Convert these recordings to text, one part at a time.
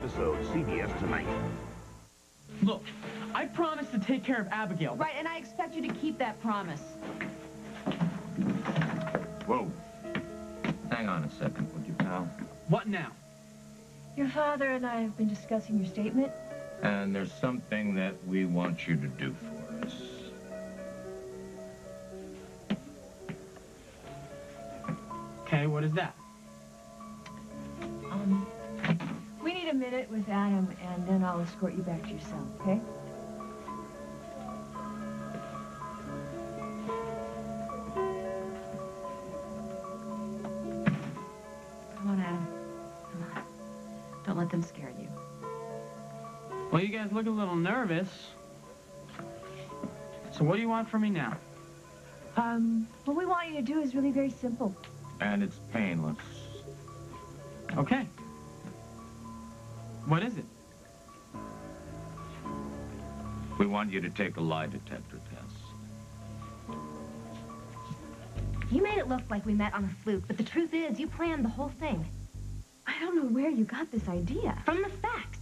episode CBS Tonight. Look, I promised to take care of Abigail. Right, and I expect you to keep that promise. Whoa. Hang on a second, would you, pal? What now? Your father and I have been discussing your statement. And there's something that we want you to do for us. Okay, what is that? We need a minute with Adam, and then I'll escort you back to your cell, okay? Come on, Adam. Come on. Don't let them scare you. Well, you guys look a little nervous. So what do you want from me now? What we want you to do is really very simple. And it's painless. Okay. What is it? We want you to take a lie detector test. You made it look like we met on a fluke, but the truth is, you planned the whole thing. I don't know where you got this idea. From the facts.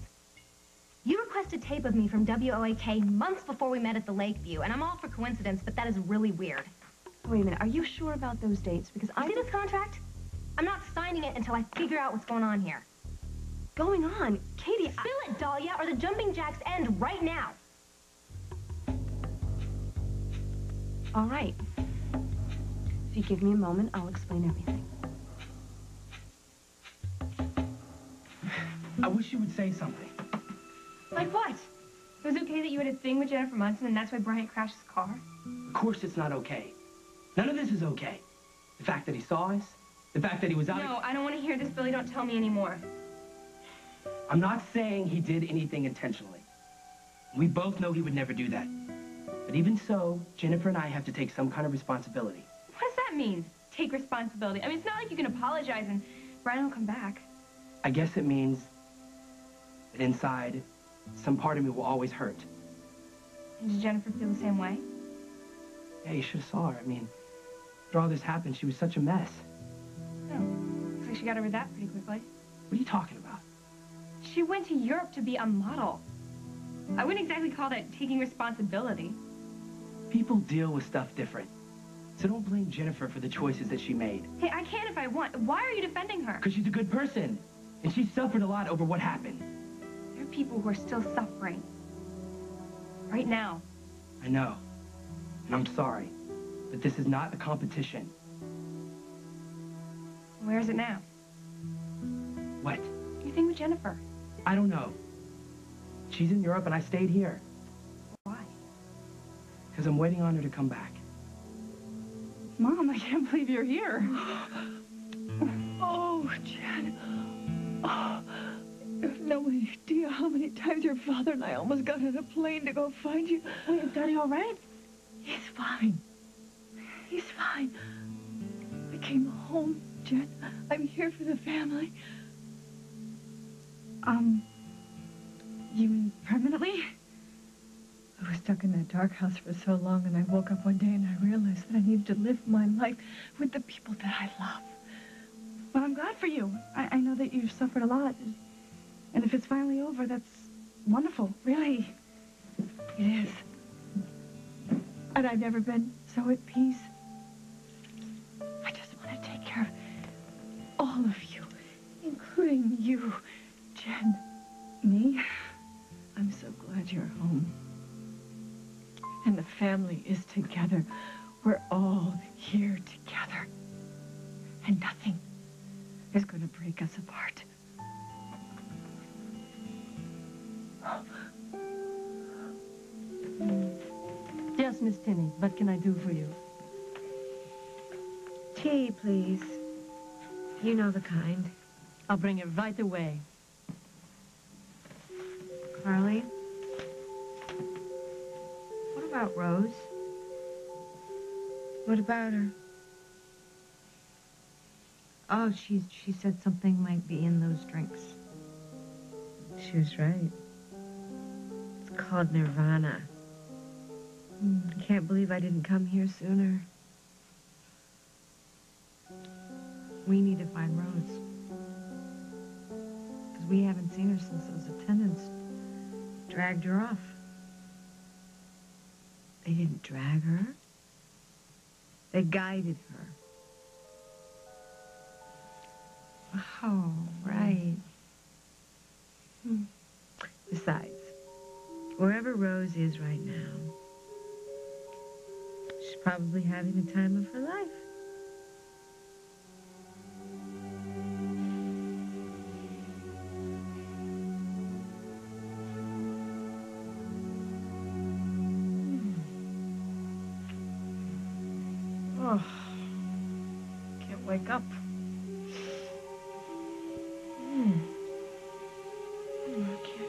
You requested tape of me from WOAK months before we met at the Lakeview, and I'm all for coincidence, but that is really weird. Wait a minute, are you sure about those dates? Because You see this contract? I'm not signing it until I figure out what's going on here. Going on? Katie, Spill it, Dahlia, or the jumping jacks end right now. All right. If you give me a moment, I'll explain everything. I wish you would say something. Like what? It was okay that you had a thing with Jennifer Munson and that's why Bryant crashed his car? Of course it's not okay. None of this is okay. The fact that he saw us, the fact that he was out... No, I don't want to hear this, Billy. Don't tell me anymore. I'm not saying he did anything intentionally. We both know he would never do that. But even so, Jennifer and I have to take some kind of responsibility. What does that mean? Take responsibility. I mean, it's not like you can apologize and Brian will come back. I guess it means that inside, some part of me will always hurt. And does Jennifer feel the same way? Yeah, you should have saw her. I mean, after all this happened, she was such a mess. Oh, looks like she got over that pretty quickly. What are you talking about? She went to Europe to be a model. I wouldn't exactly call that taking responsibility. People deal with stuff different. So don't blame Jennifer for the choices that she made. Hey, I can if I want. Why are you defending her? Because she's a good person. And she suffered a lot over what happened. There are people who are still suffering. Right now. I know. And I'm sorry. But this is not a competition. Where is it now? What? Your thing with Jennifer. I don't know. She's in Europe and I stayed here. Why? Because I'm waiting on her to come back. Mom, I can't believe you're here. Oh, Jen. Oh, you have no idea how many times your father and I almost got on a plane to go find you. Wait, is Daddy all right? He's fine. He's fine. I came home, Jen. I'm here for the family. You mean permanently? I was stuck in that dark house for so long, and I woke up one day and I realized that I needed to live my life with the people that I love. But I'm glad for you. I know that you've suffered a lot. And if it's finally over, that's wonderful. Really. It is. And I've never been so at peace. I just want to take care of all of you, including you, Jen. Me? I'm so glad you're home. And the family is together. We're all here together. And nothing is going to break us apart. Yes, Miss Tinney. What can I do for you? Tea, please. You know the kind. I'll bring it right away. Carly? What about Rose? What about her? Oh, she said something might be in those drinks. She was right. It's called Nirvana. I can't believe I didn't come here sooner. We need to find Rose. because we haven't seen her since those attendants dragged her off. They didn't drag her. They guided her. Oh, right. Besides, wherever Rose is right now, she's probably having the time of her life. Oh, can't wake up. I can't.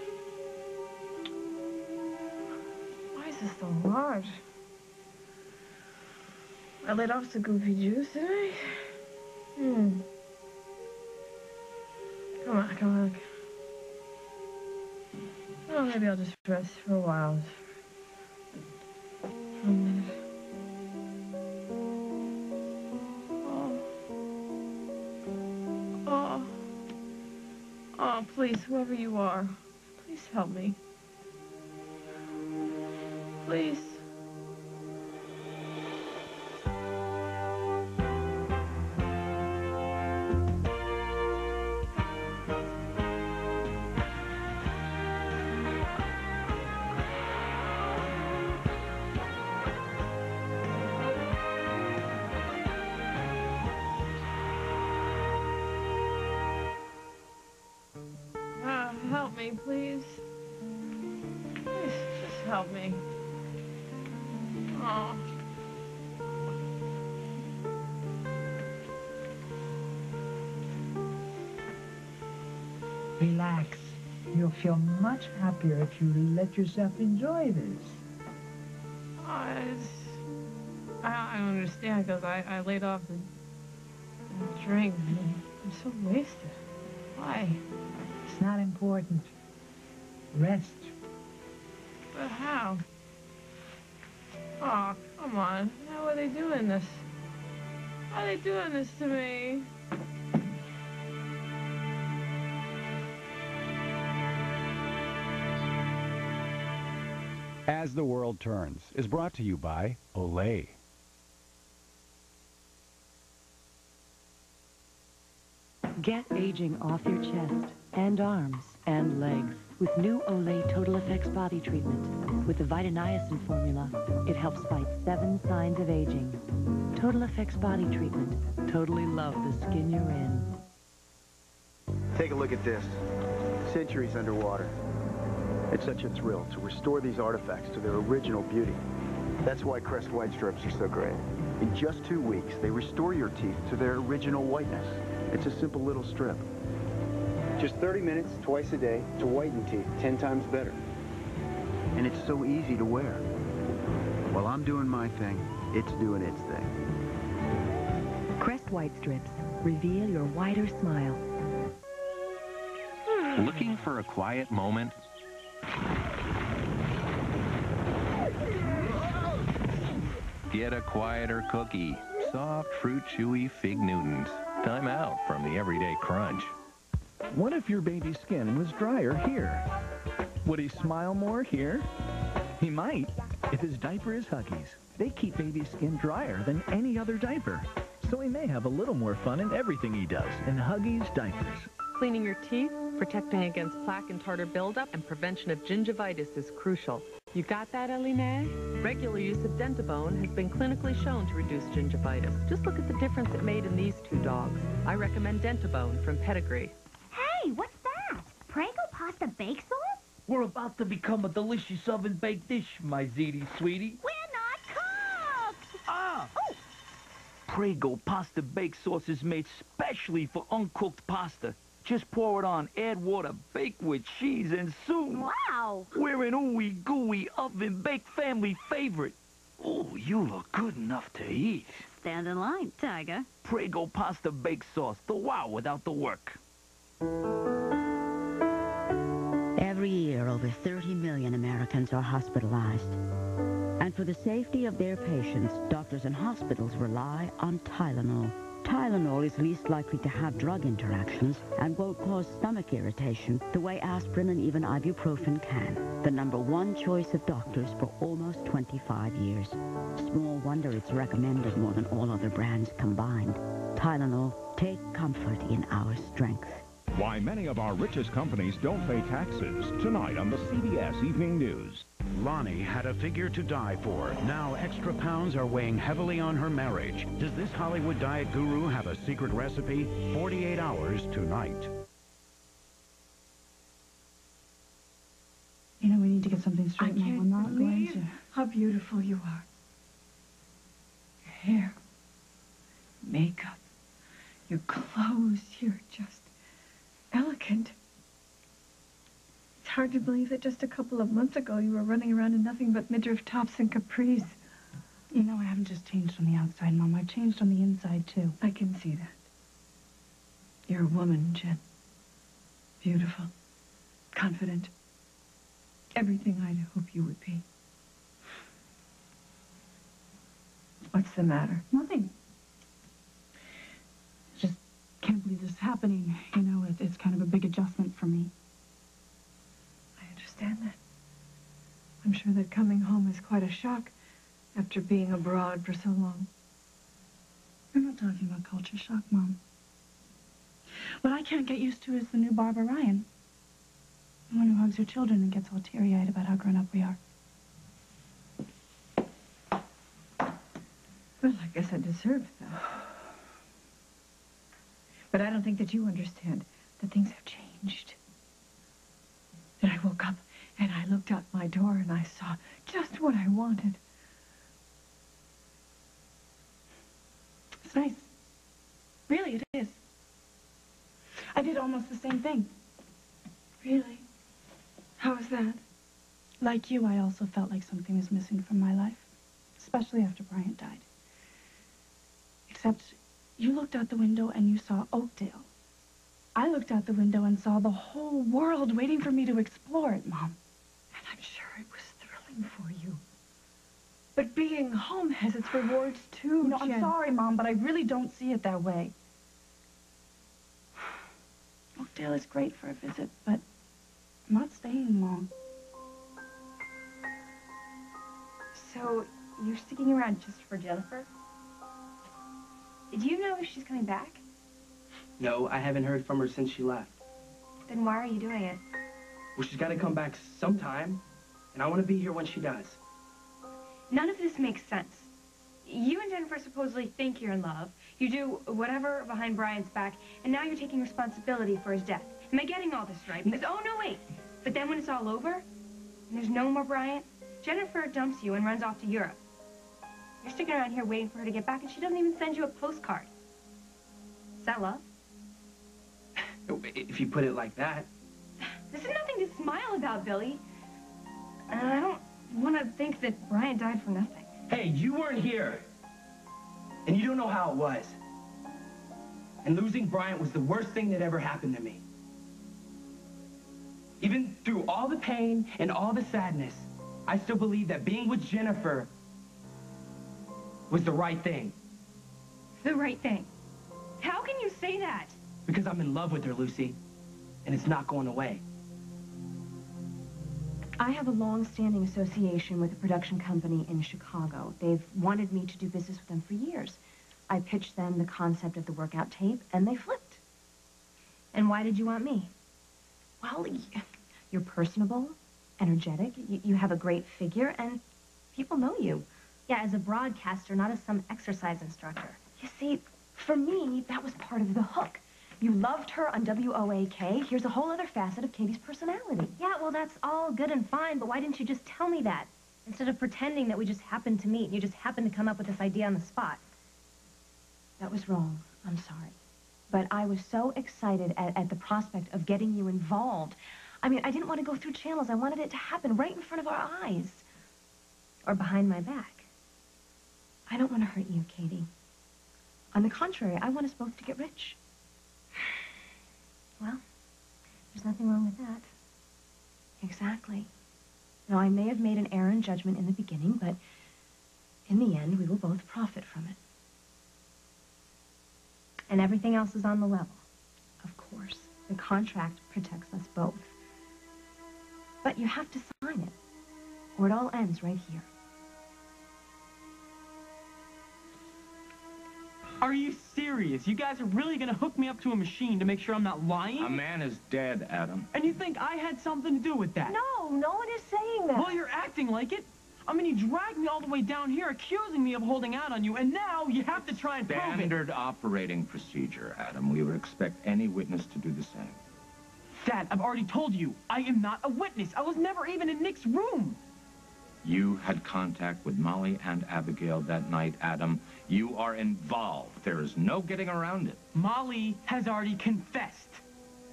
Why is this so hard? I let off the goofy juice, did I? Come on, come on. Oh, maybe I'll just rest for a while. For a minute. Oh, please, whoever you are, please help me. Please. Help me, please. Please, just help me. Oh. Relax. You'll feel much happier if you let yourself enjoy this. I don't understand, because I laid off the drink. I'm so wasted. Why? It's not important. Rest. But how? Oh, come on. How are they doing this? How are they doing this to me? As the World Turns is brought to you by Olay. Get aging off your chest and arms and legs with new Olay Total Effects body treatment. With the Vitaniacin formula, it helps fight 7 signs of aging. Total Effects body treatment. Totally love the skin you're in. Take a look at this. Centuries underwater. It's such a thrill to restore these artifacts to their original beauty. That's why Crest White Strips are so great. In just 2 weeks, they restore your teeth to their original whiteness. It's a simple little strip. Just 30 minutes, twice a day, to whiten teeth 10 times better. And it's so easy to wear. While I'm doing my thing, it's doing its thing. Crest White Strips. Reveal your wider smile. Looking for a quiet moment? Get a quieter cookie. Soft, fruit chewy Fig Newtons. Time out from the everyday crunch. What if your baby's skin was drier here? Would he smile more here? He might, if his diaper is Huggies. They keep baby's skin drier than any other diaper. So he may have a little more fun in everything he does in Huggies diapers. Cleaning your teeth, protecting against plaque and tartar buildup, and prevention of gingivitis is crucial. You got that, Eline? Regular use of Dentabone has been clinically shown to reduce gingivitis. Just look at the difference it made in these 2 dogs. I recommend Dentabone from Pedigree. Hey, what's that? Prego pasta bake sauce? We're about to become a delicious oven-baked dish, my ziti sweetie. We're not cooked! Ah! Oh! Prego pasta bake sauce is made specially for uncooked pasta. Just pour it on, add water, bake with cheese, and soon... Wow! We're an ooey gooey oven-baked family favorite. Oh, you look good enough to eat. Stand in line, Tiger. Prego pasta bake sauce, the wow without the work. Every year, over 30 million Americans are hospitalized. And for the safety of their patients, doctors and hospitals rely on Tylenol. Tylenol is least likely to have drug interactions and won't cause stomach irritation the way aspirin and even ibuprofen can. The #1 choice of doctors for almost 25 years. Small wonder it's recommended more than all other brands combined. Tylenol, take comfort in our strength. Why many of our richest companies don't pay taxes. Tonight on the CBS Evening News. Lonnie had a figure to die for. Now extra pounds are weighing heavily on her marriage. Does this Hollywood diet guru have a secret recipe? 48 hours tonight. You know, we need to get something straight, Mom. I'm not going to. How beautiful you are. Your hair, makeup, your clothes, you're just elegant. It's hard to believe that just a couple of months ago you were running around in nothing but midriff tops and capris. You know, I haven't just changed on the outside, Mom. I've changed on the inside, too. I can see that. You're a woman, Jen. Beautiful. Confident. Everything I'd hope you would be. What's the matter? Nothing. Just can't believe this is happening. You know, it's kind of a big adjustment for me. I understand that. I'm sure that coming home is quite a shock after being abroad for so long. We're not talking about culture shock, Mom. What I can't get used to is the new Barbara Ryan. The one who hugs her children and gets all teary-eyed about how grown up we are. Well, I guess I deserve that. But I don't think that you understand that things have changed. That I woke up and I looked out my door and I saw just what I wanted. It's nice. Really, it is. I did almost the same thing. Really? How was that? Like you, I also felt like something was missing from my life, especially after Bryant died. Except you looked out the window and you saw Oakdale. I looked out the window and saw the whole world waiting for me to explore it, Mom. And I'm sure it was thrilling for you. But being home has its rewards, too, No, Jen. I'm sorry, Mom, but I really don't see it that way. Oakdale is great for a visit, but I'm not staying long. So, you're sticking around just for Jennifer? Do you know if she's coming back? No, I haven't heard from her since she left. Then why are you doing it? Well, she's got to come back sometime, and I want to be here when she does. None of this makes sense. You and Jennifer supposedly think you're in love. You do whatever behind Brian's back, and now you're taking responsibility for his death. Am I getting all this right? Because, oh, no, wait. But then when it's all over, and there's no more Bryant, Jennifer dumps you and runs off to Europe. You're sticking around here waiting for her to get back, and she doesn't even send you a postcard. Is that love? If you put it like that. This is nothing to smile about, Billy. And I don't want to think that Brian died for nothing. Hey, you weren't here. And you don't know how it was. And losing Bryant was the worst thing that ever happened to me. Even through all the pain and all the sadness, I still believe that being with Jennifer was the right thing. The right thing. How can you say that? Because I'm in love with her, Lucy. And it's not going away. I have a long-standing association with a production company in Chicago. They've wanted me to do business with them for years. I pitched them the concept of the workout tape, and they flipped. And why did you want me? Well, you're personable, energetic, you have a great figure, and people know you. Yeah, as a broadcaster, not as some exercise instructor. You see, for me, that was part of the hook. You loved her on WOAK. Here's a whole other facet of Katie's personality. Yeah, well, that's all good and fine, but why didn't you just tell me that? Instead of pretending that we just happened to meet and you just happened to come up with this idea on the spot. That was wrong. I'm sorry. But I was so excited at the prospect of getting you involved. I mean, I didn't want to go through channels. I wanted it to happen right in front of our eyes. Or behind my back. I don't want to hurt you, Katie. On the contrary, I want us both to get rich. Well, there's nothing wrong with that. Exactly. Now, I may have made an error in judgment in the beginning, but in the end, we will both profit from it. And everything else is on the level. Of course, the contract protects us both. But you have to sign it, or it all ends right here. Are you serious? You guys are really gonna hook me up to a machine to make sure I'm not lying? A man is dead, Adam. And you think I had something to do with that? No, no one is saying that. Well, you're acting like it. I mean, you dragged me all the way down here accusing me of holding out on you, and now you have to try and prove it. Standard operating procedure, Adam. We would expect any witness to do the same. Dad, I've already told you, I am not a witness. I was never even in Nick's room. You had contact with Molly and Abigail that night, Adam. You are involved. There is no getting around it. Molly has already confessed.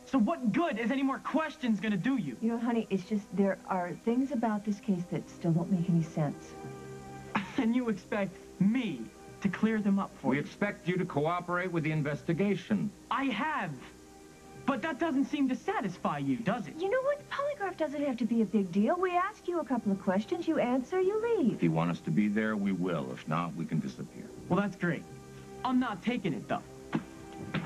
So what good is any more questions gonna do you? You know, honey, it's just there are things about this case that still don't make any sense. And you expect me to clear them up for We you? expect you to cooperate with the investigation. I have. But that doesn't seem to satisfy you, does it? You know what? Polygraph doesn't have to be a big deal. We ask you a couple of questions, you answer, you leave. If you want us to be there, we will. If not, we can disappear. Well, that's great. I'm not taking it, though. I'm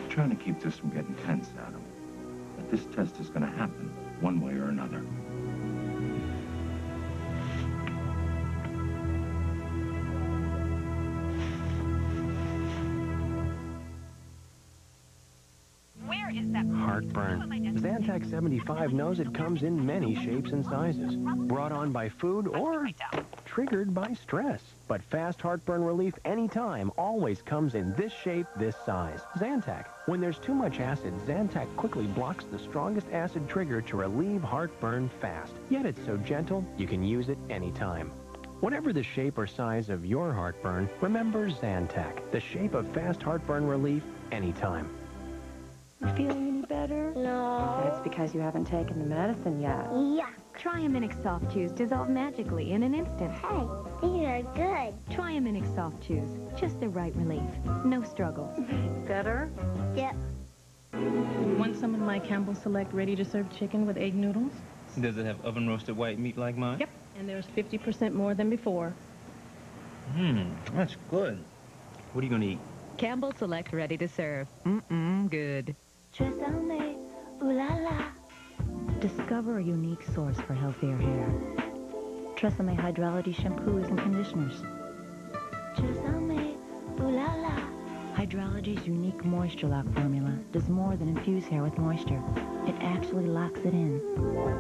trying to keep this from getting tense, Adam. But this test is going to happen, one way or another. Where is that? Heartburn. Zantac 75 knows it comes in many shapes and sizes. Brought on by food or triggered by stress. But fast heartburn relief anytime always comes in this shape, this size. Zantac. When there's too much acid, Zantac quickly blocks the strongest acid trigger to relieve heartburn fast. Yet it's so gentle, you can use it anytime. Whatever the shape or size of your heartburn, remember Zantac, the shape of fast heartburn relief anytime. Feeling any better? No. That's because you haven't taken the medicine yet. Yuck. Triaminic soft chews dissolve magically in an instant. Hey, these are good. Triaminic soft chews, just the right relief. No struggles. Better? Yep. Want some of my Campbell Select ready-to-serve chicken with egg noodles? Does it have oven-roasted white meat like mine? Yep. And there's 50% more than before. That's good. What are you gonna eat? Campbell Select ready to serve. Good. Tresemme, ooh la la. Discover a unique source for healthier hair. Tresemme Hydrology shampoos and conditioners. Tresemme, ooh la la. Hydrology's unique moisture lock formula does more than infuse hair with moisture. It actually locks it in,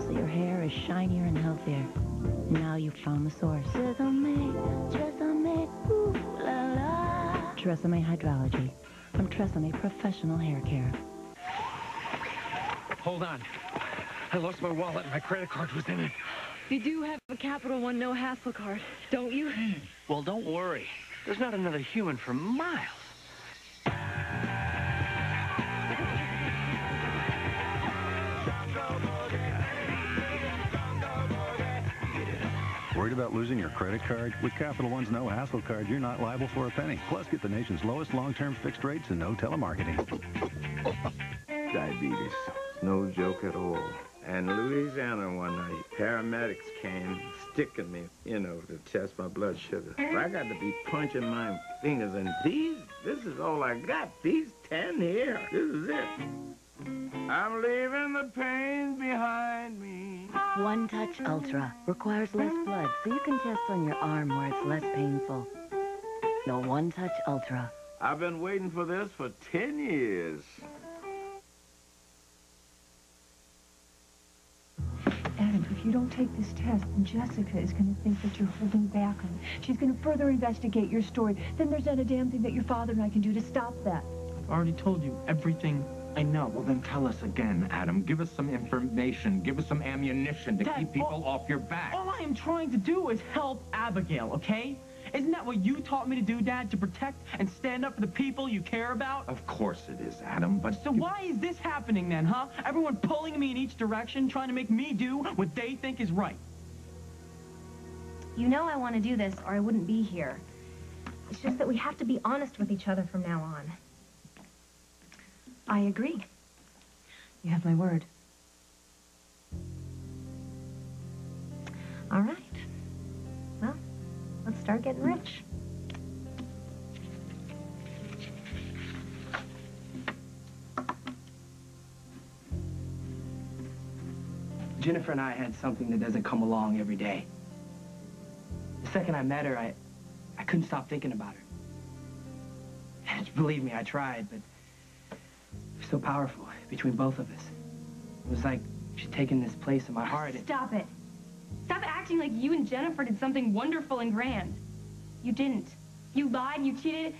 so your hair is shinier and healthier. Now you've found the source. Tresemme, Tresemme, ooh la la. Tresemme Hydrology from Tresemme Professional Hair Care. Hold on. I lost my wallet and my credit card was in it. You do have a Capital One no-hassle card, don't you? Well, don't worry. There's not another human for miles. Worried about losing your credit card? With Capital One's no-hassle card, you're not liable for a penny. Plus, get the nation's lowest long-term fixed rates and no telemarketing. Diabetes. No joke at all. And Louisiana one night, paramedics came sticking me, to test my blood sugar. I got to be punching my fingers, and this is all I got. These 10 here, this is it. I'm leaving the pain behind me. One Touch Ultra requires less blood, so you can test on your arm where it's less painful. The One Touch Ultra. I've been waiting for this for 10 years. Adam, if you don't take this test, then Jessica is going to think that you're holding back on it. She's going to further investigate your story. Then there's not a damn thing that your father and I can do to stop that. I've already told you everything I know. Well, then tell us again, Adam. Give us some information. Give us some ammunition to keep people off your back. All I am trying to do is help Abigail, okay? Isn't that what you taught me to do, Dad? To protect and stand up for the people you care about? Of course it is, Adam, but... So why is this happening then, huh? Everyone pulling me in each direction, trying to make me do what they think is right. You know I want to do this, or I wouldn't be here. It's just that we have to be honest with each other from now on. I agree. You have my word. All right. Well, let's start getting rich. Jennifer and I had something that doesn't come along every day. The second I met her, I couldn't stop thinking about her. And believe me, I tried, but it was so powerful between both of us. It was like she'd taken this place in my heart. Stop it. Stop acting like you and Jennifer did something wonderful and grand. You didn't. You lied, you cheated,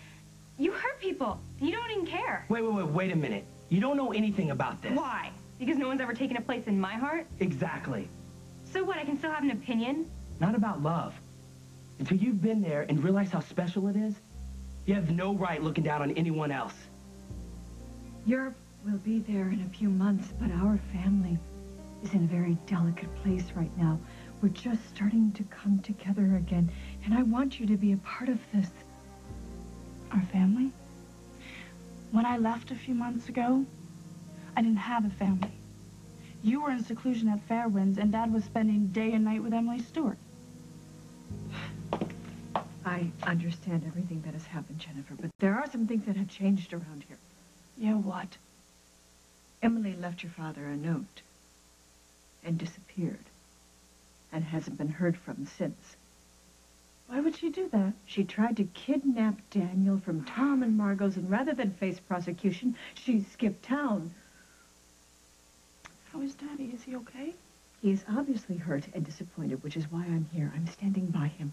you hurt people, and you don't even care. Wait a minute. You don't know anything about this. Why? Because no one's ever taken a place in my heart? Exactly. So what, I can still have an opinion? Not about love. Until you've been there and realized how special it is, you have no right looking down on anyone else. Europe will be there in a few months, but our family is in a very delicate place right now. We're just starting to come together again, and I want you to be a part of this. Our family? When I left a few months ago, I didn't have a family. You were in seclusion at Fairwinds, and Dad was spending day and night with Emily Stewart. I understand everything that has happened, Jennifer, but there are some things that have changed around here. Yeah, what? Emily left your father a note and disappeared and hasn't been heard from since. Why would she do that? She tried to kidnap Daniel from Tom and Margot's, and rather than face prosecution, she skipped town. How is Daddy? Is he okay? He is obviously hurt and disappointed, which is why I'm here. I'm standing by him,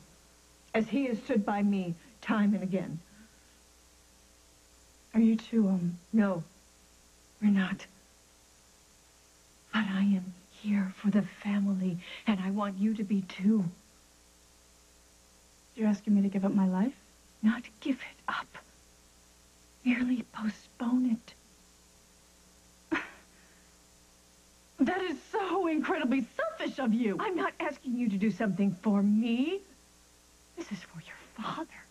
as he has stood by me time and again. Are you two, No, we're not. But I am here for the family, and I want you to be too. You're asking me to give up my life? Not give it up. Merely postpone it. That is so incredibly selfish of you. I'm not asking you to do something for me. This is for your father.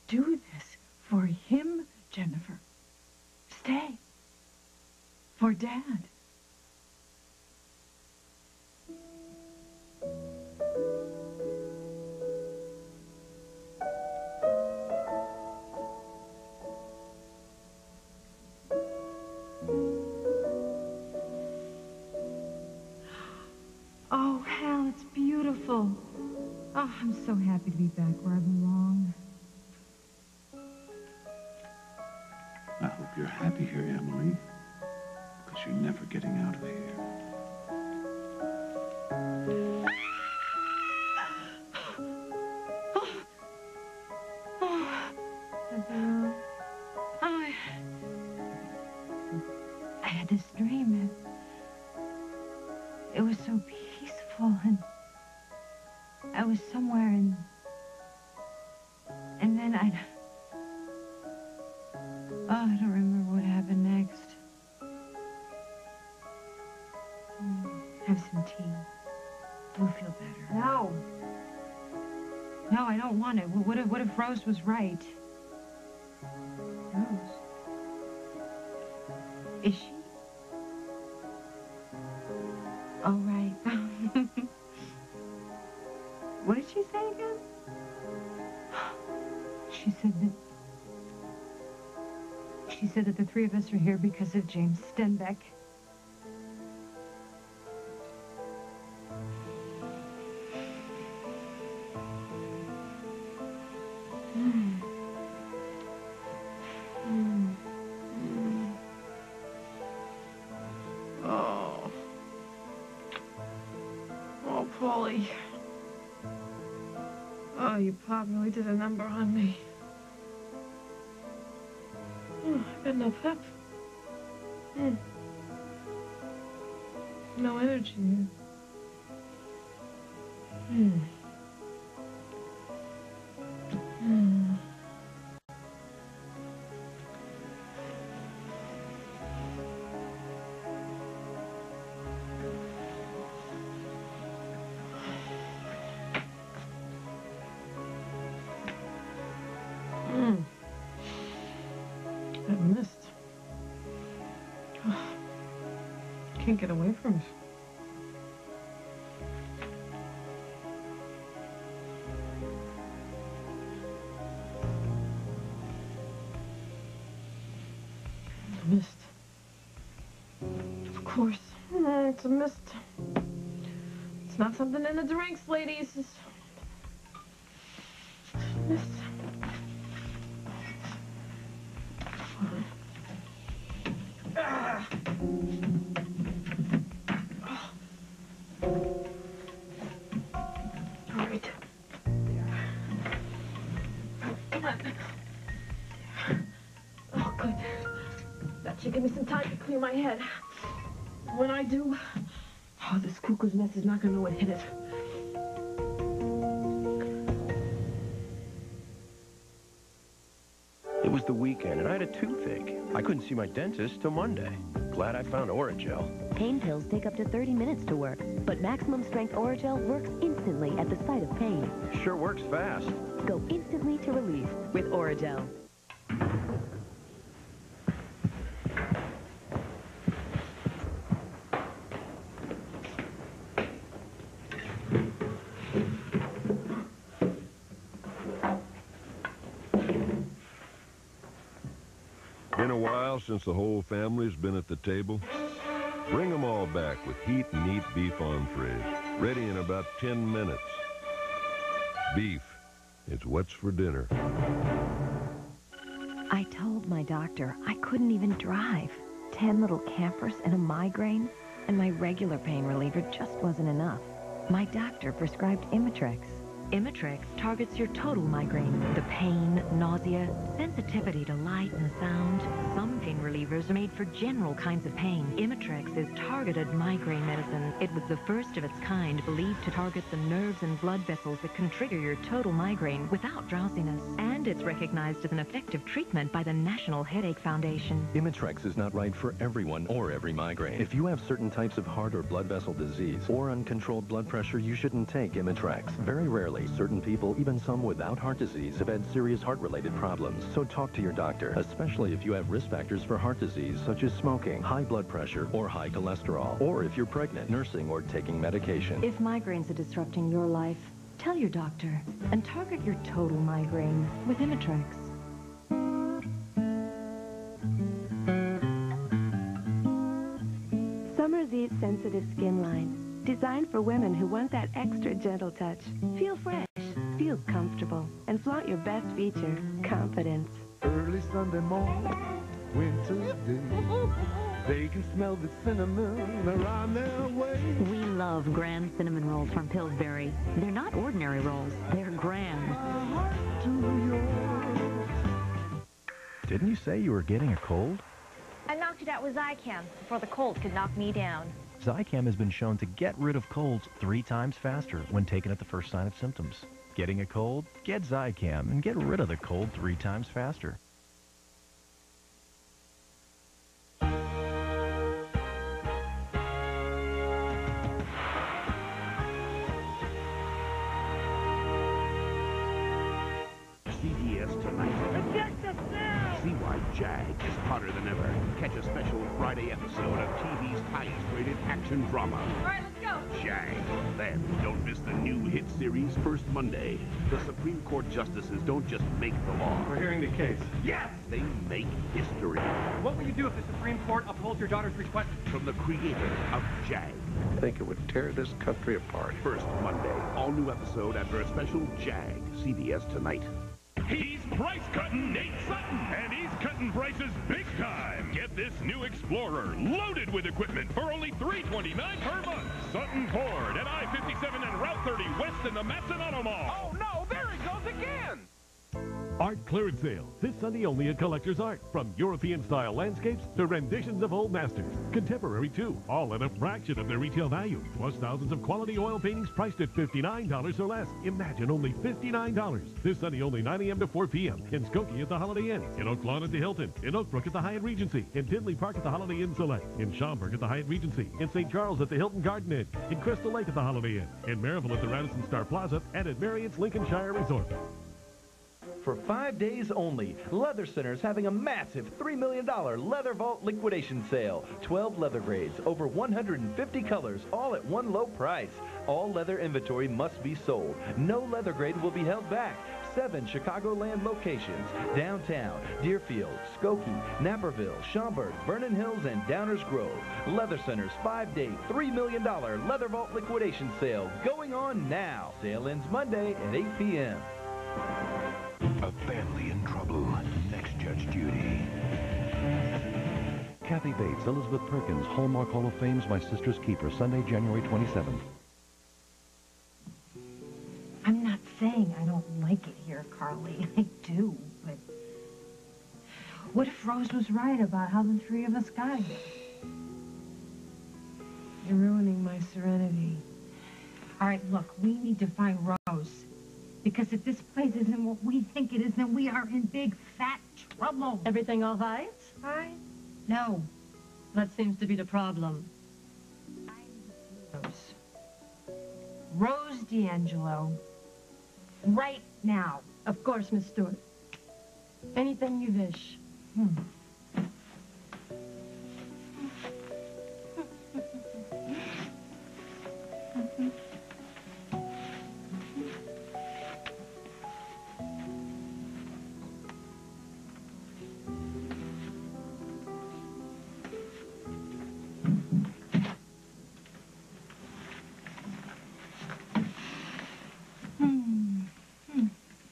Do this for him, Jennifer. Stay. For Dad. Oh, Hal, it's beautiful. Oh, I'm so happy to be back where I belong. I hope you're happy here, Emily, because you're never getting out of here. I had this dream. It was so peaceful, and I was somewhere, and then I don't remember what happened next. Have some tea. We'll feel better. No. No, I don't want it. What if Rose was right? Rose? Is she? Oh, right. What did she say again? She said that the three of us are here because of James Stenbeck. Oh, Paulie. Oh, your pop really did a number on me. Oh, I got no pep. No energy. I missed. Can't get away from it. I missed. Of course. It's a mist. It's not something in the drinks, ladies. It's mist. All right. There. Come on. There. Oh, good. That should give me some time to clear my head. When I do, oh, this cuckoo's nest is not going to know what hit it. It was the weekend, and I had a toothache. I couldn't see my dentist till Monday. Glad I found Oragel. Pain pills take up to 30 minutes to work, but Maximum Strength Oragel works instantly at the site of pain. Sure works fast. Go instantly to relief with Oragel. Been a while since the whole family's been at the table. Bring them all back with heat and neat beef entrees. Ready in about 10 minutes. Beef. It's what's for dinner. I told my doctor I couldn't even drive. 10 little campers and a migraine, and my regular pain reliever just wasn't enough. My doctor prescribed Imitrex. Imitrex targets your total migraine, the pain, nausea, sensitivity to light and sound. Some pain relievers are made for general kinds of pain. Imitrex is targeted migraine medicine. It was the first of its kind believed to target the nerves and blood vessels that can trigger your total migraine without drowsiness. And it's recognized as an effective treatment by the National Headache Foundation. Imitrex is not right for everyone or every migraine. If you have certain types of heart or blood vessel disease or uncontrolled blood pressure, you shouldn't take Imitrex. Very rarely, certain people, even some without heart disease, have had serious heart-related problems. So talk to your doctor, especially if you have risk factors for heart disease, such as smoking, high blood pressure, or high cholesterol, or if you're pregnant, nursing, or taking medication. If migraines are disrupting your life, tell your doctor and target your total migraine with Imitrex. Summer's Eve Sensitive Skin Line. Designed for women who want that extra gentle touch. Feel fresh, feel comfortable, and flaunt your best feature, confidence. Early Sunday morning, winter's day. They can smell the cinnamon around their way. We love Grand Cinnamon Rolls from Pillsbury. They're not ordinary rolls, they're grand. Didn't you say you were getting a cold? I knocked it out with Zicam before the cold could knock me down. Zicam has been shown to get rid of colds 3 times faster when taken at the first sign of symptoms. Getting a cold? Get Zicam and get rid of the cold 3 times faster. CBS tonight. See why Jag is hotter than ever. Catch a special Friday episode of TV's highest-rated action drama. All right, let's go. Jag. Then, don't miss the new hit series first Monday. The Supreme Court justices don't just make the law. We're hearing the case. Yes! They make history. What will you do if the Supreme Court upholds your daughter's request? From the creator of Jag. I think it would tear this country apart. First Monday. All new episode after a special Jag. CBS tonight. He's price cutting Nate Sutton, and he's cutting prices big time. Get this new Explorer loaded with equipment for only $329 per month. Sutton Ford at I-57 and Route 30 west in the Matson Auto Mall. Oh no, there he goes again! Art clearance sale. This Sunday only at Collector's Art. From European-style landscapes to renditions of old masters. Contemporary, too. All at a fraction of their retail value. Plus thousands of quality oil paintings priced at $59 or less. Imagine only $59. This Sunday only 9 a.m. to 4 p.m. In Skokie at the Holiday Inn. In Oak Lawn at the Hilton. In Oak Brook at the Hyatt Regency. In Tinley Park at the Holiday Inn Select. In Schaumburg at the Hyatt Regency. In St. Charles at the Hilton Garden Inn. In Crystal Lake at the Holiday Inn. In Maryville at the Radisson Star Plaza. And at Marriott's Lincolnshire Resort. For 5 days only, Leather Center's having a massive $3 million Leather Vault liquidation sale. 12 leather grades, over 150 colors, all at one low price. All leather inventory must be sold. No leather grade will be held back. 7 Chicagoland locations: downtown, Deerfield, Skokie, Naperville, Schaumburg, Vernon Hills, and Downers Grove. Leather Center's 5-day, $3 million Leather Vault liquidation sale going on now. Sale ends Monday at 8 p.m. A family in trouble. Next Judge Judy. Kathy Bates, Elizabeth Perkins, Hallmark Hall of Fame's My Sister's Keeper, Sunday, January 27th. I'm not saying I don't like it here, Carly. I do, but what if Rose was right about how the three of us got here? You're ruining my serenity. All right, look, we need to find Rose. Because if this place isn't what we think it is, then we are in big, fat trouble. Everything all right? Fine? No. That seems to be the problem. Rose D'Angelo. Right now. Of course, Miss Stewart. Anything you wish.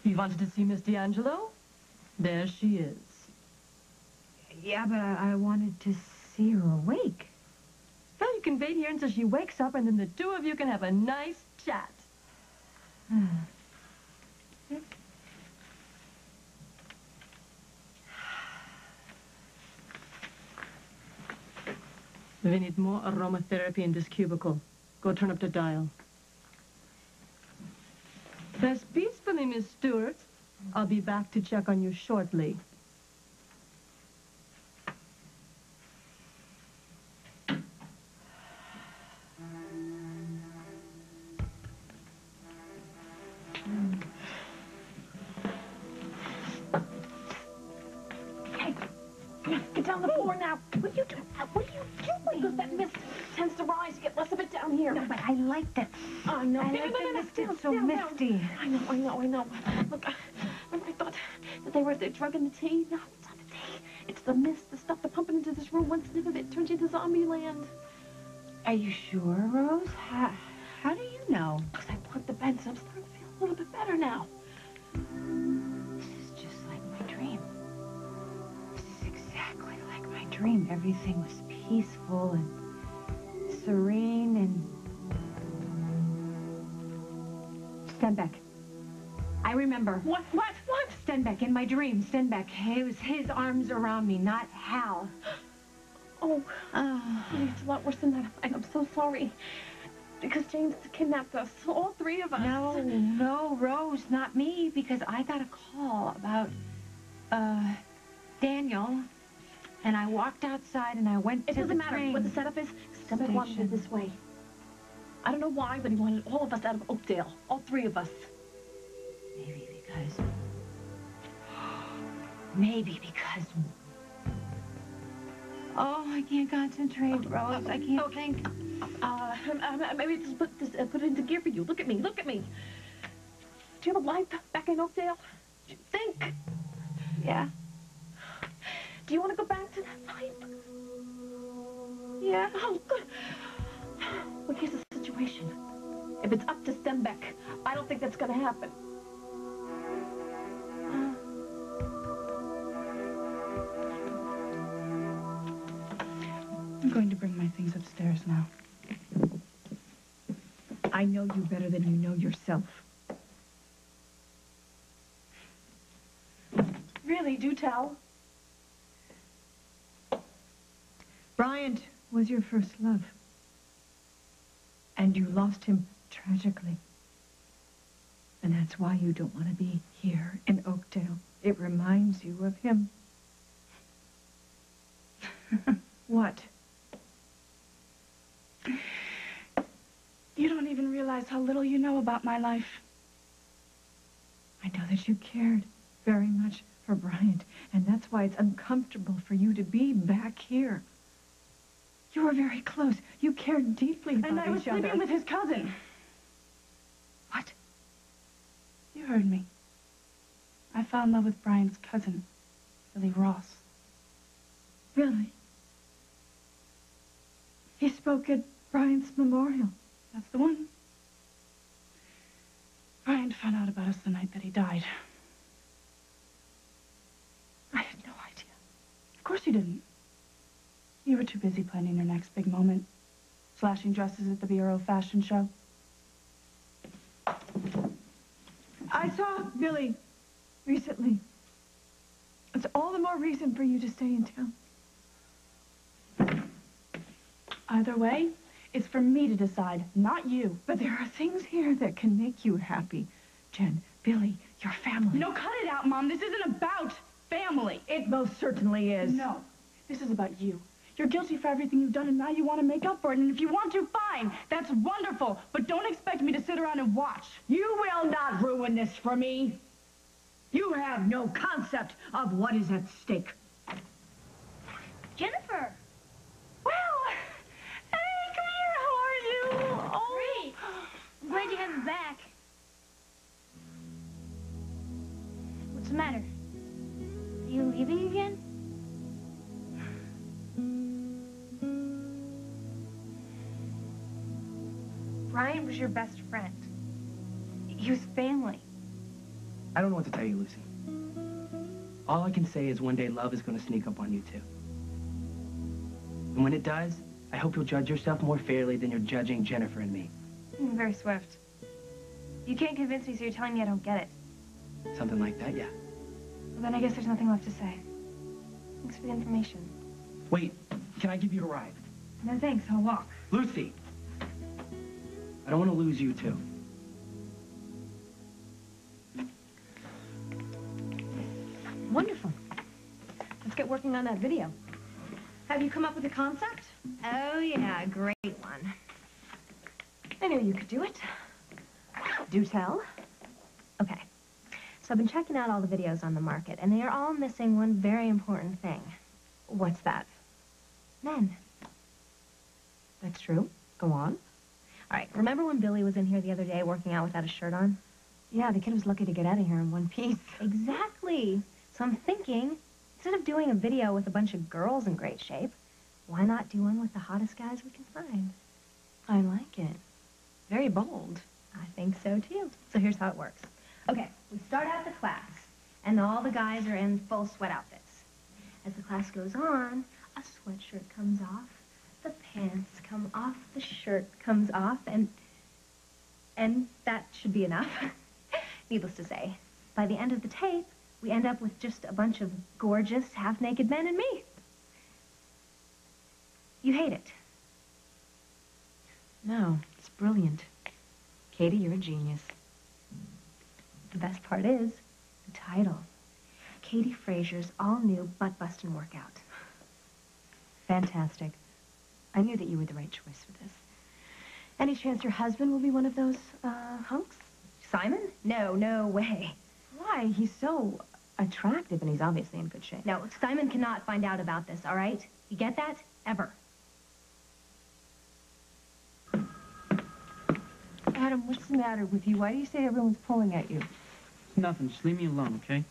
You wanted to see Miss D'Angelo? There she is. Yeah, but I wanted to see her awake. Well, you can wait here until she wakes up, and then the two of you can have a nice chat. We need more aromatherapy in this cubicle. Go turn up the dial. Rest peacefully, Miss Stewart. I'll be back to check on you shortly. Hey, get down the floor now. What are you doing? What are you doing? Because that mist tends to rise. Get less of it down here. No, but I liked it. Oh, no. I like the mist. It's so misty. I know. Look, remember I thought that they were drugging the tea? No, it's not the tea. It's the mist, the stuff they're pumping into this room. One sniff of it turns you into zombie land. Are you sure, Rose? How do you know? Because I plugged the vents. I'm starting to feel a little bit better now. This is just like my dream. This is exactly like my dream. Everything was peaceful and serene and... Stenbeck. I remember. What? Stenbeck, in my dream, Stenbeck. It was his arms around me, not Hal. Oh, it's a lot worse than that. I'm so sorry. Because James kidnapped us, all three of us. No, Rose, not me, because I got a call about, Daniel, and I walked outside and I went to the train. It doesn't matter what the setup is. Stenbeck wanted it this way. I don't know why, but he wanted all of us out of Oakdale. All three of us. Maybe because... Oh, I can't concentrate, Rose. I can't think. Maybe just put it into gear for you. Look at me. Do you have a life back in Oakdale? Think. Yeah. Do you want to go back to that pipe? Yeah. Oh, good. Well, here's the situation. If it's up to Stenbeck, I don't think that's going to happen. I'm going to bring my things upstairs now. I know you better than you know yourself. Really, do tell. Bryant was your first love. And you lost him tragically. And that's why you don't want to be here in Oakdale. It reminds you of him. What? You don't even realize how little you know about my life. I know that you cared very much for Bryant, and that's why it's uncomfortable for you to be back here. You were very close. You cared deeply about each other. And I was sleeping with his cousin. What? You heard me. I fell in love with Brian's cousin, Billy Ross. Really? He spoke at Brian's memorial. That's the one. Brian found out about us the night that he died. I had no idea. Of course you didn't. You were too busy planning your next big moment. Slashing dresses at the Bureau fashion show. I saw Billy recently. It's all the more reason for you to stay in town. Either way, it's for me to decide, not you. But there are things here that can make you happy. Jen, Billy, your family. No, cut it out, Mom. This isn't about family. It most certainly is. No, this is about you. You're guilty for everything you've done, and now you want to make up for it. And if you want to, fine. That's wonderful. But don't expect me to sit around and watch. You will not ruin this for me. You have no concept of what is at stake. Jennifer! Well, hey, come here. How are you? Oh. Great. I'm glad you have me back. What's the matter? Are you leaving again? Brian was your best friend. He was family. I don't know what to tell you, Lucy. All I can say is one day love is going to sneak up on you, too. And when it does, I hope you'll judge yourself more fairly than you're judging Jennifer and me. I'm very swift. You can't convince me, so you're telling me I don't get it. Something like that, yeah. Well, then I guess there's nothing left to say. Thanks for the information. Wait, can I give you a ride? No thanks, I'll walk. Lucy! I don't want to lose you, too. Wonderful. Let's get working on that video. Have you come up with a concept? Oh, yeah, great one. I knew you could do it. Do tell. Okay. So I've been checking out all the videos on the market, and they are all missing one very important thing. What's that? Men. That's true. Go on. All right, remember when Billy was in here the other day working out without a shirt on? Yeah, the kid was lucky to get out of here in one piece. Exactly. So I'm thinking, instead of doing a video with a bunch of girls in great shape, why not do one with the hottest guys we can find? I like it. Very bold. I think so, too. So here's how it works. Okay, we start out the class, and all the guys are in full sweat outfits. As the class goes on, a sweatshirt comes off, the pants come off, the shirt comes off, and that should be enough. Needless to say, by the end of the tape, we end up with just a bunch of gorgeous, half-naked men and me. You hate it. No, it's brilliant. Katie, you're a genius. The best part is the title. Katie Frazier's all-new butt-busting workout. Fantastic. I knew that you were the right choice for this. Any chance your husband will be one of those, hunks? Simon? No, no way. Why? He's so attractive, and he's obviously in good shape. No, Simon cannot find out about this, all right? You get that? Ever. Adam, what's the matter with you? Why do you say everyone's pulling at you? Nothing. Just leave me alone, okay?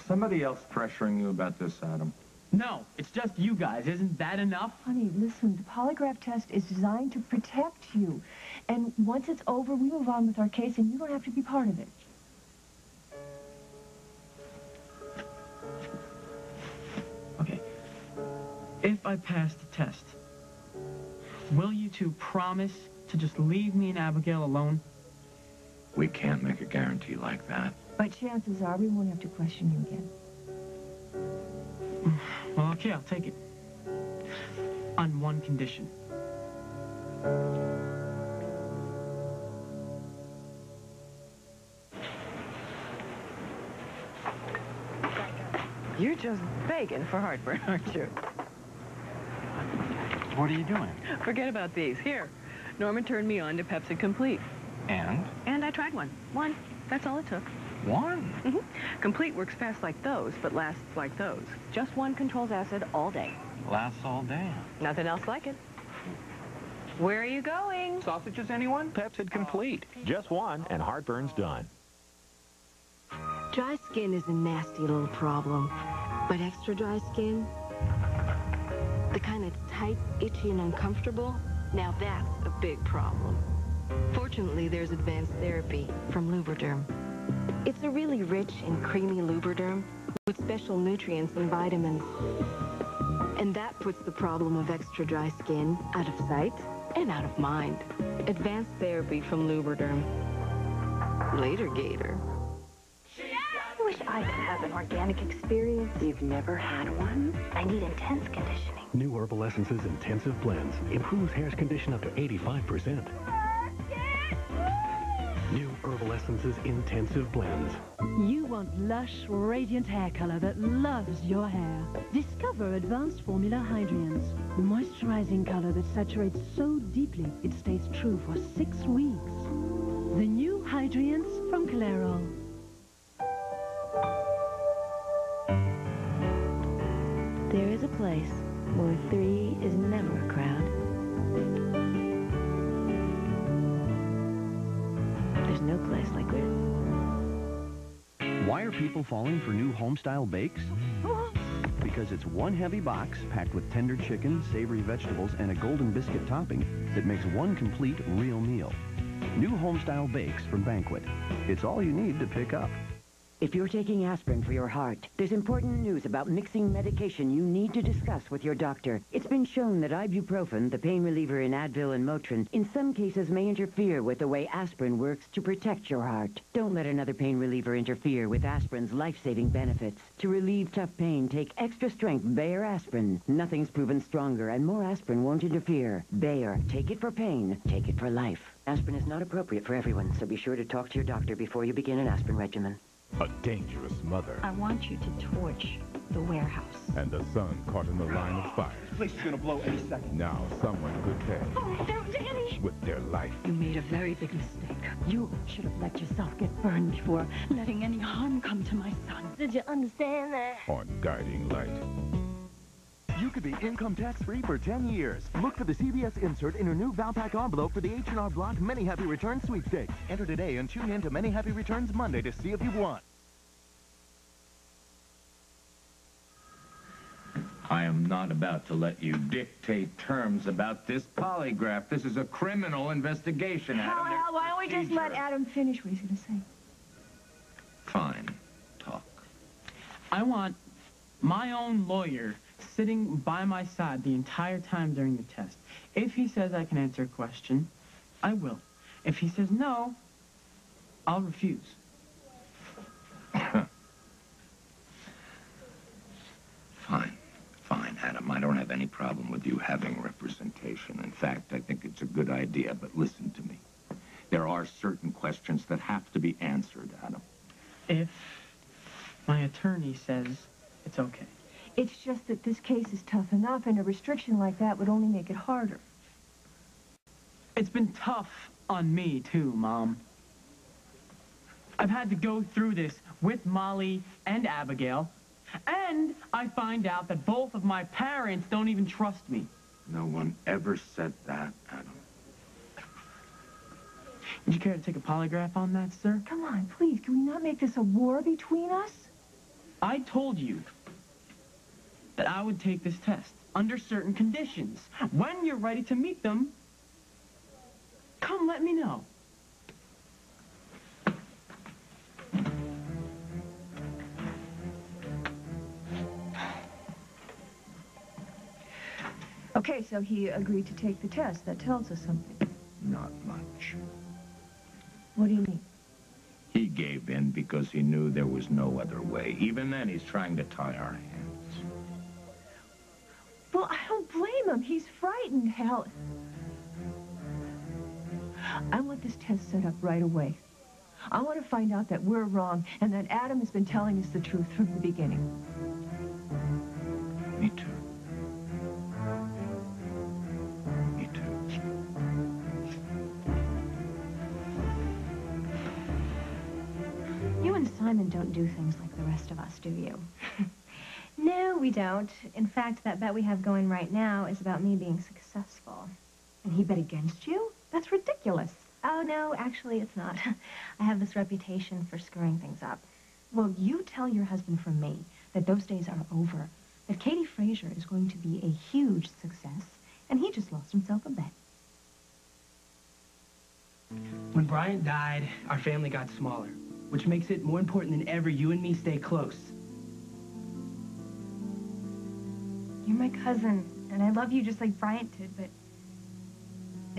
Somebody else pressuring you about this, Adam. No, it's just you guys. Isn't that enough? Honey, listen, the polygraph test is designed to protect you. And once it's over, we move on with our case, and you don't have to be part of it. Okay. If I pass the test, will you two promise to just leave me and Abigail alone? We can't make a guarantee like that. But chances are we won't have to question you again. Well, okay, I'll take it. On one condition. You're just begging for heartburn, aren't you? What are you doing? Forget about these. Here, Norman turned me on to Pepsi Complete. And? And I tried one. One. That's all it took. One? Mm-hmm. Complete works fast like those, but lasts like those. Just one controls acid all day. Lasts all day. Nothing else like it. Where are you going? Sausages, anyone? Pepsi Complete. Just one, and heartburn's done. Dry skin is a nasty little problem, but extra dry skin, the kind that's tight, itchy, and uncomfortable, now that's a big problem. Fortunately, there's advanced therapy from Lubriderm. It's a really rich and creamy Lubriderm with special nutrients and vitamins. And that puts the problem of extra dry skin out of sight and out of mind. Advanced therapy from Lubriderm. Later, Gator. I wish I could have an organic experience. You've never had one? I need intense conditioning. New Herbal Essences Intensive Blends improves hair's condition up to 85%. New Herbal Essences Intensive Blends. You want lush, radiant hair color that loves your hair. Discover Advanced Formula Hydrians. Moisturizing color that saturates so deeply it stays true for 6 weeks. The new Hydrians from Clairol. There is a place where 3 is never a crowd. There's no place like this. Why are people falling for new home-style bakes? Because it's one heavy box packed with tender chicken, savory vegetables, and a golden biscuit topping that makes one complete real meal. New home-style bakes from Banquet. It's all you need to pick up. If you're taking aspirin for your heart, there's important news about mixing medication you need to discuss with your doctor. It's been shown that ibuprofen, the pain reliever in Advil and Motrin, in some cases may interfere with the way aspirin works to protect your heart. Don't let another pain reliever interfere with aspirin's life-saving benefits. To relieve tough pain, take extra strength Bayer aspirin. Nothing's proven stronger, and more aspirin won't interfere. Bayer, take it for pain, take it for life. Aspirin is not appropriate for everyone, so be sure to talk to your doctor before you begin an aspirin regimen. A dangerous mother. I want you to torch the warehouse. And a son caught in the line of fire. This place is gonna blow any second. Now someone could pay Oh, Danny! with their life. You made a very big mistake. You should have let yourself get burned before letting any harm come to my son. Did you understand that? On Guiding Light. You could be income tax-free for 10 years. Look for the CBS insert in your new Valpak envelope for the H&R Block Many Happy Returns sweepstakes. Enter today and tune in to Many Happy Returns Monday to see if you've won. I am not about to let you dictate terms about this polygraph. This is a criminal investigation, Adam. Hal, why don't we just let Adam finish what he's going to say? Fine. Talk. I want my own lawyer sitting by my side the entire time during the test. If he says I can answer a question, I will. If he says no, I'll refuse. Fine. Fine, Adam. I don't have any problem with you having representation. In fact, I think it's a good idea, but listen to me. There are certain questions that have to be answered, Adam. If my attorney says it's okay. It's just that this case is tough enough, and a restriction like that would only make it harder. It's been tough on me, too, Mom. I've had to go through this with Molly and Abigail, and I find out that both of my parents don't even trust me. No one ever said that, Adam. Would you care to take a polygraph on that, sir? Come on, please, can we not make this a war between us? I told you that I would take this test under certain conditions. When you're ready to meet them, come let me know. Okay, so he agreed to take the test. That tells us something. Not much. What do you mean? He gave in because he knew there was no other way. Even then, he's trying to tie our hands. Well, I don't blame him. He's frightened, Hal. I want this test set up right away. I want to find out that we're wrong and that Adam has been telling us the truth from the beginning. Me too. Me too. You and Simon don't do things like the rest of us, do you? No, we don't. In fact, that bet we have going right now is about me being successful. And he bet against you? That's ridiculous. Oh, no, actually, it's not. I have this reputation for screwing things up. Well, you tell your husband from me that those days are over, that Katie Frazier is going to be a huge success, and he just lost himself a bet. When Bryant died, our family got smaller, which makes it more important than ever you and me stay close. You're my cousin, and I love you just like Bryant did, but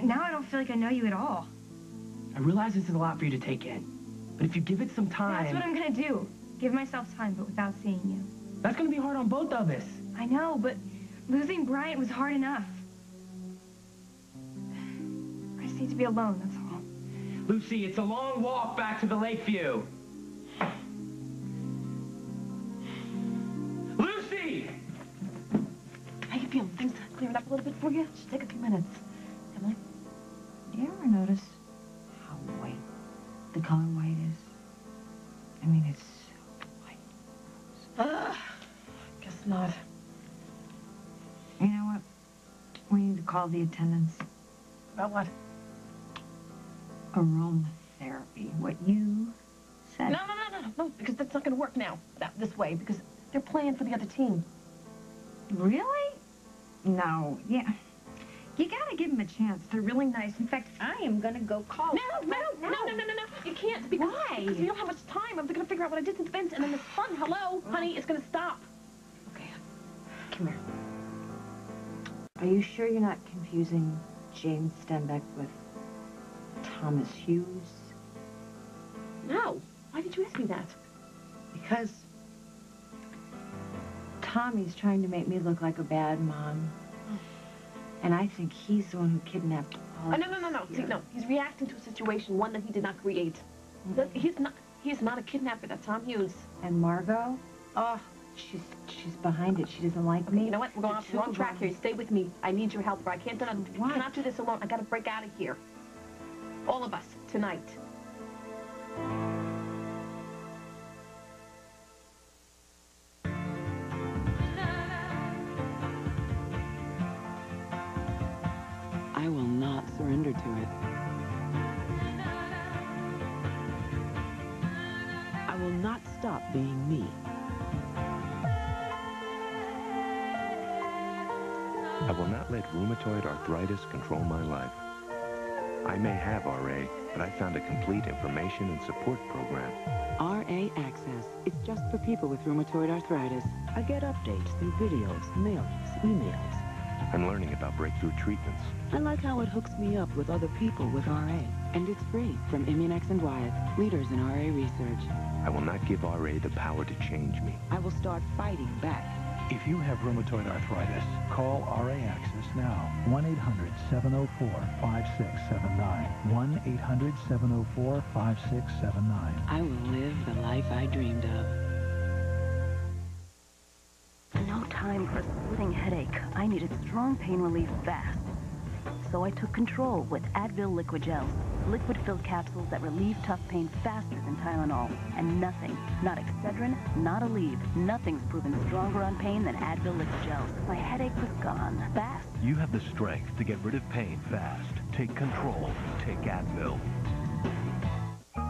now I don't feel like I know you at all. I realize this is a lot for you to take in, but if you give it some time... That's what I'm gonna do. Give myself time, but without seeing you. That's gonna be hard on both of us. I know, but losing Bryant was hard enough. I just need to be alone, that's all. Lucy, it's a long walk back to the Lakeview. Lucy! How you feeling? Things clearing up a little bit for you? Just take a few minutes. Emily? Do you ever notice how white the color white is? I mean, it's so white. Guess not. You know what? We need to call the attendants. About what? Aromatherapy. What you said. No, because that's not going to work now, this way, because they're playing for the other team. Really? No, yeah. You gotta give them a chance. They're really nice. In fact, I am gonna go call. No. You can't. Because, Why? Because we don't have much time. I'm going to figure out what I did since Vince, and then this fun, hello, honey, it's going to stop. Okay. Come here. Are you sure you're not confusing James Stenbeck with Thomas Hughes? No. Why did you ask me that? Because Tommy's trying to make me look like a bad mom. And I think he's the one who kidnapped all No. See, no. He's reacting to a situation, one that he did not create. He's not a kidnapper. That's Tom Hughes. And Margot? Oh, she's behind it. She doesn't like me. You know what? We're going off the wrong track here. Stay with me. I need your help, or I cannot do this alone. I got to break out of here. All of us, tonight. I will not surrender to it. I will not stop being me. I will not let rheumatoid arthritis control my life. I may have RA, but I found a complete information and support program. RA Access. It's just for people with rheumatoid arthritis. I get updates through videos, mailings, emails. I'm learning about breakthrough treatments. I like how it hooks me up with other people with RA. And it's free from Immunex and Wyeth, leaders in RA research. I will not give RA the power to change me. I will start fighting back. If you have rheumatoid arthritis, call RA Access now. 1-800-704-5679. 1-800-704-5679. I will live the life I dreamed of. No time for a splitting headache. I needed strong pain relief fast. So I took control with Advil liquid gels. Liquid-filled capsules that relieve tough pain faster than Tylenol. And nothing, not Excedrin, not Aleve, nothing's proven stronger on pain than Advil liquid gels. My headache was gone, fast. You have the strength to get rid of pain fast. Take control. Take Advil.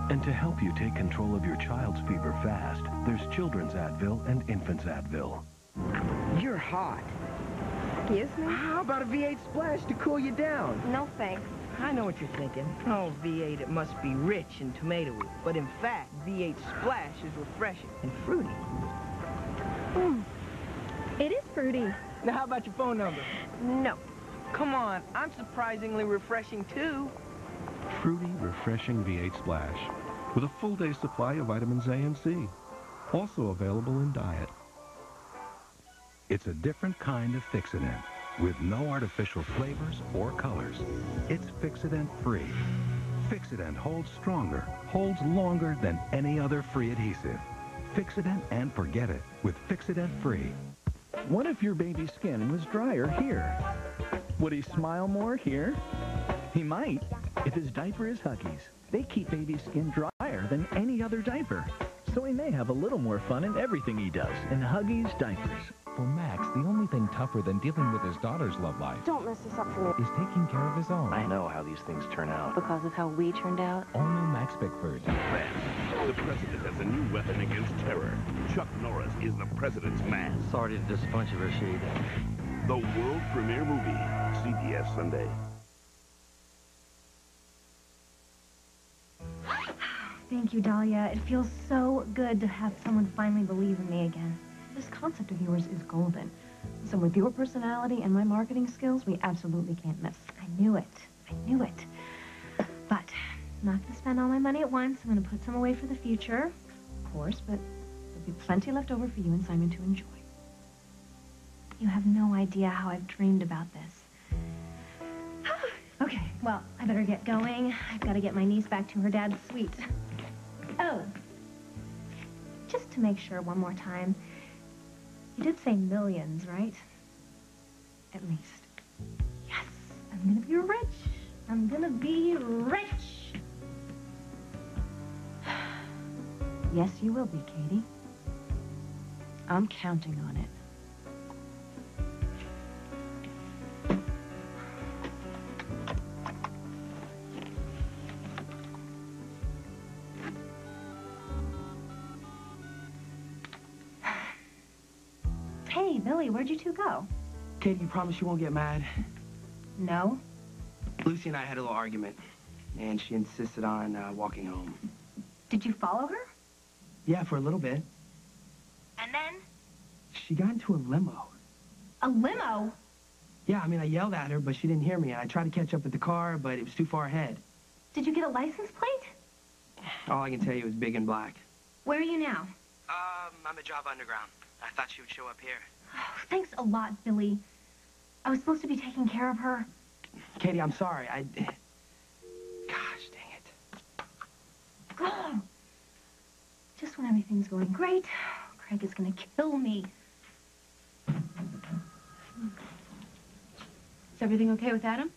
And to help you take control of your child's fever fast, there's Children's Advil and Infant's Advil. You're hot. Excuse me? How about a V8 Splash to cool you down? No, thanks. I know what you're thinking. Oh, V8, it must be rich and tomatoey. But in fact, V8 Splash is refreshing and fruity. It is fruity. Now, how about your phone number? No. Come on, I'm surprisingly refreshing, too. Fruity, refreshing V8 Splash with a full day supply of vitamins A and C. Also available in diet. It's a different kind of Fixodent with no artificial flavors or colors. It's Fixodent free. Fixodent holds stronger, holds longer than any other free adhesive. Fixodent and forget it with Fixodent free. What if your baby's skin was drier here? Would he smile more here? He might, if his diaper is Huggies. They keep baby's skin drier than any other diaper. So he may have a little more fun in everything he does in Huggies diapers. For Max, the only thing tougher than dealing with his daughter's love life Don't mess this up for me. is taking care of his own. I know how these things turn out. Because of how we turned out? All new Max Bickford. The president has a new weapon against terror. Chuck Norris is the president's man. Sorry to disappoint you, Rashid. The world premiere movie, CBS Sunday. Thank you, Dahlia. It feels so good to have someone finally believe in me again. This concept of yours is golden. So with your personality and my marketing skills, we absolutely can't miss. I knew it. I knew it. But I'm not going to spend all my money at once. I'm going to put some away for the future, of course, but there'll be plenty left over for you and Simon to enjoy. You have no idea how I've dreamed about this. Okay, well, I better get going. I've got to get my niece back to her dad's suite. Oh, just to make sure one more time, you did say millions, right? At least. Yes, I'm gonna be rich. I'm gonna be rich. Yes, you will be, Katie. I'm counting on it. Hey, Billy, where'd you two go? Katie, you promise you won't get mad? No. Lucy and I had a little argument, and she insisted on walking home. Did you follow her? Yeah, for a little bit. And then? She got into a limo. A limo? Yeah, I mean, I yelled at her, but she didn't hear me. I tried to catch up with the car, but it was too far ahead. Did you get a license plate? All I can tell you is big and black. Where are you now? I'm at Java Underground. I thought she would show up here. Oh, thanks a lot, Billy. I was supposed to be taking care of her. Katie, I'm sorry. Gosh, dang it. Oh. Just when everything's going great, Craig is gonna kill me. Is everything okay with Adam?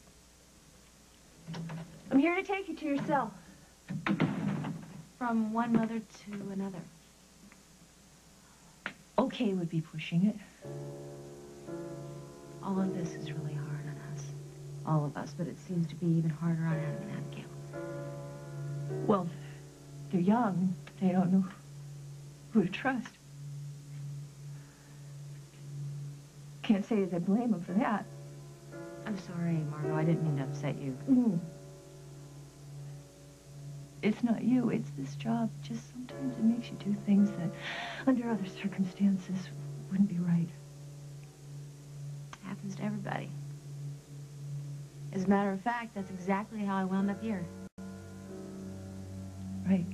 I'm here to take you to your cell. From one mother to another. Okay would be pushing it. All of this is really hard on us. All of us, but it seems to be even harder on Adam and Abigail. Well, they're young. They don't know who to trust. Can't say that I blame them for that. I'm sorry, Margot. I didn't mean to upset you. It's not you. It's this job. Just sometimes it makes you do things that, under other circumstances, wouldn't be right. Happens to everybody. As a matter of fact, that's exactly how I wound up here. Right.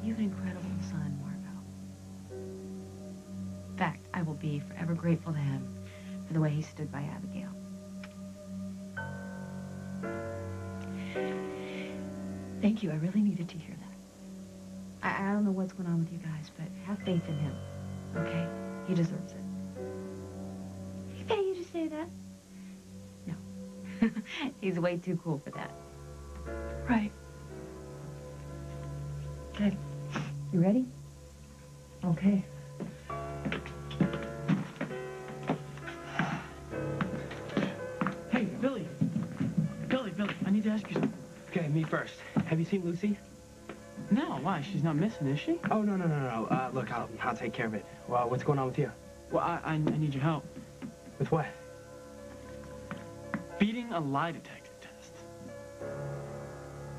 You have an incredible son, Margot. In fact, I will be forever grateful to him for the way he stood by Abigail. Thank you. I really needed to hear that. I don't know what's going on with you guys, but have faith in him, okay? He deserves it. He paid you to say that? No. He's way too cool for that. Right. Okay. You ready? Okay. Hey, Billy. Billy, I need to ask you something. Okay, me first. Have you seen Lucy? No, why? She's not missing, is she? Oh, no. Look, I'll take care of it. Well, what's going on with you? Well, I need your help. With what? Beating a lie detector test.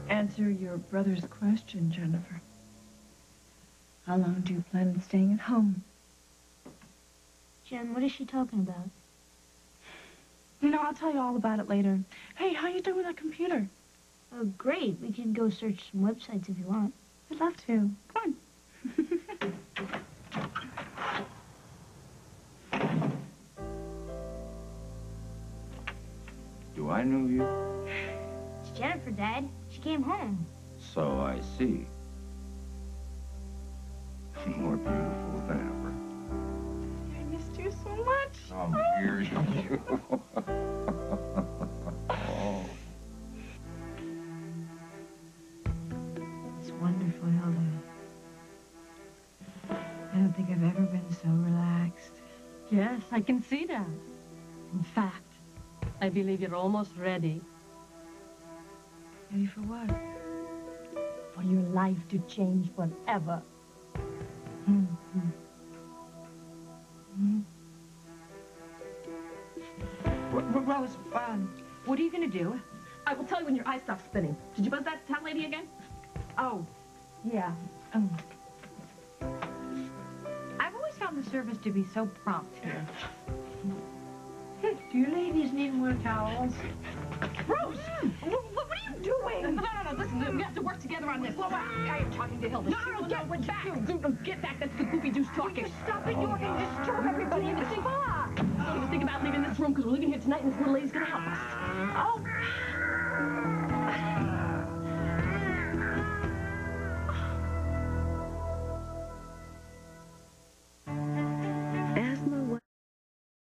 Answer your brother's question, Jennifer. How long do you plan on staying at home? Jen, what is she talking about? You know, I'll tell you all about it later. Hey, how you doing with that computer? Oh, great. We can go search some websites if you want. I'd love to. Come on. Do I know you? It's Jennifer, Dad. She came home. So I see. More beautiful than ever. I missed you so much. I'm here. Oh. It's wonderful, Hilda. I can see that. In fact, I believe you're almost ready. Ready for what? For your life to change forever. Rose, what are you going to do? I will tell you when your eyes stop spinning. Did you buzz that towel lady again? Oh, yeah. I've always found the service to be so prompt here. Do you ladies need more towels? Rose! What are you doing? No, listen, we have to work together on this. I am talking to Hilda. No, get back! Get back, that's the goofy juice talking. Stop it, you're going to disturb everybody in the spa. Don't even think about leaving this room, because we're leaving here tonight, and this little lady's going to help us. Oh,